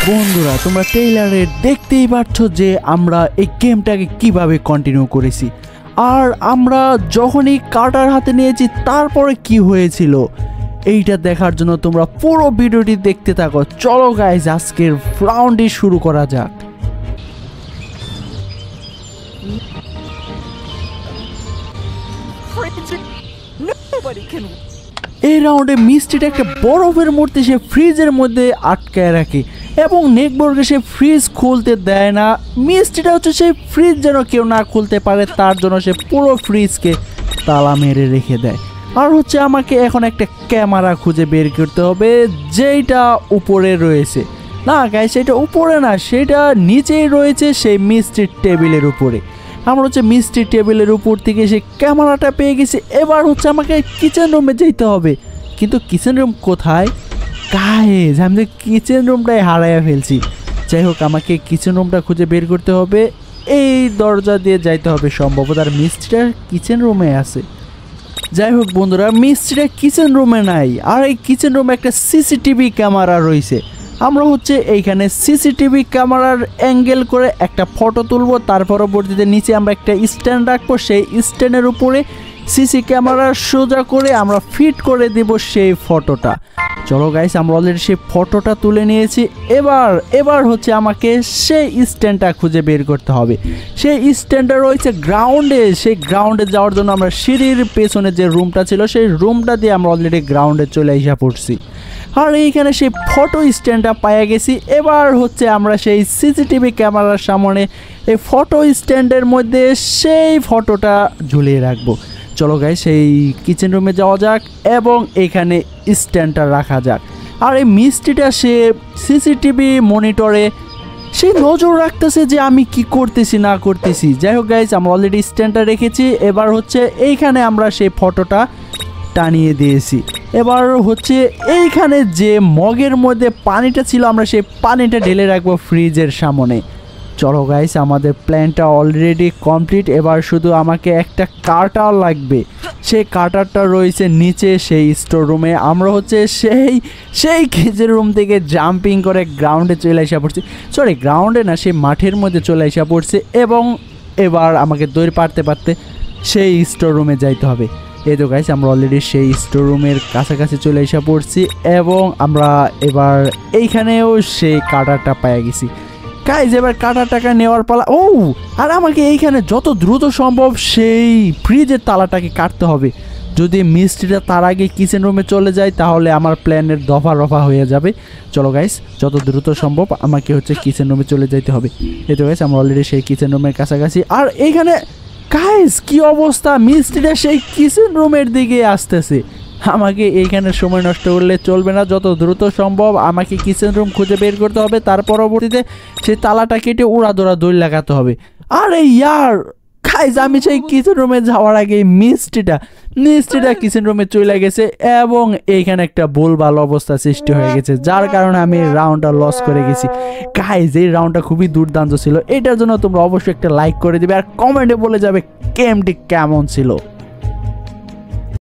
বন্ধুরা তোমরা ট্রেইলারে দেখতেই পাচ্ছ যে আমরা এই গেমটাকে কিভাবে কন্টিনিউ করেছি, আর আমরা যখনই কাটার হাতে নিয়েছি তারপরে কি হয়েছিল এইটা দেখার জন্য তোমরা পুরো ভিডিওটি দেখতে থাকো। চলো গাইজ আজকের রাউন্ডটি শুরু করা যাক। এই রাউন্ডে মিস্টিটা একটা বরফের মূর্তি সে ফ্রিজের মধ্যে আটকায় রাখে এবং নেকবর্গে সে ফ্রিজ খুলতে দেয় না। মিস্টিটা হচ্ছে সেই ফ্রিজ যেন কেউ না খুলতে পারে তার জন্য সে পুরো ফ্রিজকে তালা মেরে রেখে দেয়। আর হচ্ছে আমাকে এখন একটা ক্যামেরা খুঁজে বের করতে হবে যেটা উপরে রয়েছে। না গাইস, সেটা উপরে না, সেটা নিচেই রয়েছে সেই মিস্টির টেবিলের উপরে। আমরা হচ্ছে মিষ্টির টেবিলের উপর থেকে সেই ক্যামেরাটা পেয়ে গেছি। এবার হচ্ছে আমাকে কিচেন রুমে যেতে হবে, কিন্তু কিচেন রুম কোথায় গাইস? আমি তো কিচেন রুমটাই হারাইয়া ফেলছি। যাই হোক, আমাকে কিচেন রুমটা খুঁজে বের করতে হবে। এই দরজা দিয়ে যাইতে হবে সম্ভবত, আর মিষ্টিটা কিচেন রুমে আছে। যাই হোক বন্ধুরা, মিষ্টিটা কিচেন রুমে নাই, আর এই কিচেন রুমে একটা সিসিটিভি ক্যামেরা রয়েছে। আমরা হচ্ছে এইখানে সিসিটিভি ক্যামেরার অ্যাঙ্গেল করে একটা ফটো তুলব, তার পরবর্তীতে নিচে আমরা একটা স্ট্যান্ড রাখবো, সেই স্ট্যান্ডের উপরে সিসি ক্যামেরা সোজা করে আমরা ফিট করে দেব সেই ফটোটা। চলো গাইস, আমরা অলরেডি সেই ফটোটা তুলে নিয়েছি। এবার হচ্ছে আমাকে সেই স্ট্যান্ডটা খুঁজে বের করতে হবে। সেই স্ট্যান্ডটা রয়েছে গ্রাউন্ডে। সেই গ্রাউন্ডে যাওয়ার জন্য আমরা সিঁড়ির পেছনে যে রুমটা ছিল সেই রুমটা দিয়ে আমরা অলরেডি গ্রাউন্ডে চলে এসে পড়ছি। আর এইখানে সেই ফটো স্ট্যান্ডটা পাইয়া গেছি। এবার হচ্ছে আমরা সেই সিসিটিভি ক্যামেরার সামনে এই ফটো স্ট্যান্ডের মধ্যে সেই ফটোটা ঝুলিয়ে রাখবো। চলো গাইস, সেই কিচেন রুমে যাওয়া যাক এবং এখানে স্ট্যান্ডটা রাখা যাক। আর এই মিষ্টিটা সে সিসিটিভি মনিটরে সেই নজর রাখতেছে যে আমি কি করতেছি না করতেছি। যাই হোক গাইস, আমরা অলরেডি স্ট্যান্ডটা রেখেছি। এবার হচ্ছে এইখানে আমরা সেই ফটোটা টানিয়ে দিয়েছি। এবার হচ্ছে এইখানে যে মগের মধ্যে পানিটা ছিল আমরা সেই পানিটা ঢেলে রাখবো ফ্রিজের সামনে। চলো গাইস, আমাদের প্ল্যানটা অলরেডি কমপ্লিট। এবার শুধু আমাকে একটা কাটার লাগবে। সেই কাটারটা রয়েছে নিচে সেই স্টোর রুমে। আমরা হচ্ছে সেই কিচেন রুম থেকে জাম্পিং করে গ্রাউন্ডে চলে আসা পড়ছি। সরি, গ্রাউন্ডে না, সেই মাঠের মধ্যে চলে আসা পড়ছে এবং এবার আমাকে দৌড় পারতে সেই স্টোর রুমে যাইতে হবে। এই তো গাইস, আমরা অলরেডি সেই স্টোর রুমের কাছাকাছি চলে এসে পড়ছি এবং আমরা এবার এইখানেও সেই কাটারটা পেয়ে গেছি। গাইস, এবার কাটারটাকে নেওয়ার পালা। আর আমাকে এইখানে যত দ্রুত সম্ভব সেই ফ্রিজের তালাটাকে কাটতে হবে। যদি মিষ্টিটা তার আগে কিচেন রুমে চলে যায় তাহলে আমার প্ল্যানের দফা রফা হয়ে যাবে। চলো গাইস, যত দ্রুত সম্ভব আমাকে হচ্ছে কিচেন রুমে চলে যেতে হবে। এই তো গাইস, আমরা অলরেডি সেই কিচেন রুমের কাছাকাছি। আর এইখানে গাইস কি অবস্থা, মিষ্টিটা সেই কিচেন রুমের দিকে আসতেছে। আমাকে এইখানে সময় নষ্ট করলে চলবে না, যত দ্রুত সম্ভব আমাকে কিচেন রুম খুঁজে বের করতে হবে। তার পরবর্তীতে সেই তালাটা কেটে উড়াদোড়া দৌড় লাগাতে হবে। আরে ইয়ার গাইস, আমি সেই কিচেন রুমে যাওয়ার আগে মিষ্টিটা কিচেন রুমে চলে গেছে এবং এইখানে একটা ভুলভাল অবস্থা সৃষ্টি হয়ে গেছে, যার কারণে আমি রাউন্ডটা লস করে গেছি। গাইস, এই রাউন্ডটা খুবই দুর্দান্ত ছিল। এটার জন্য তোমরা অবশ্যই একটা লাইক করে দিবে আর কমেন্টে বলে যাবে গেমটি কেমন ছিল।